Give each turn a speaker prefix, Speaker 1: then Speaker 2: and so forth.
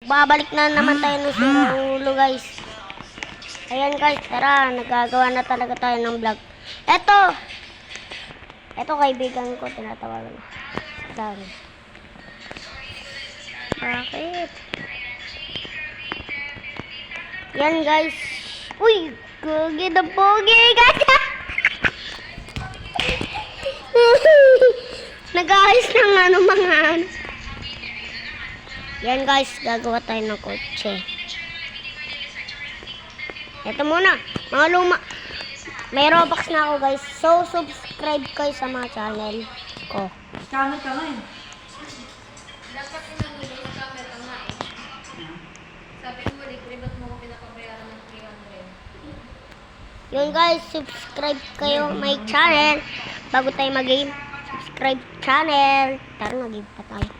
Speaker 1: Babalik na naman tayo ng sirang ulo, guys. Ayan, guys, tara, nagagawa na talaga tayo ng vlog. Eto kaibigan ko, tinatawagan. Dami. Bakit? Yan, guys. Uy, gogi na pogi, guys. Nag-ayos ng mga ano. Yan, guys, gagawa tayo ng kotse. Ito muna, mga luma. May Robux na ako, guys. So, subscribe kayo sa mga channel ko.
Speaker 2: Channel ka ngayon.
Speaker 3: Dapat inangulo sa camera ka nga eh. Sabi mo, ba't mo ko pinapabayaran ng 300?
Speaker 1: Yun, guys, subscribe kayo my channel. Bago tayo mag-game, subscribe channel. Tara, mag-game pa tayo.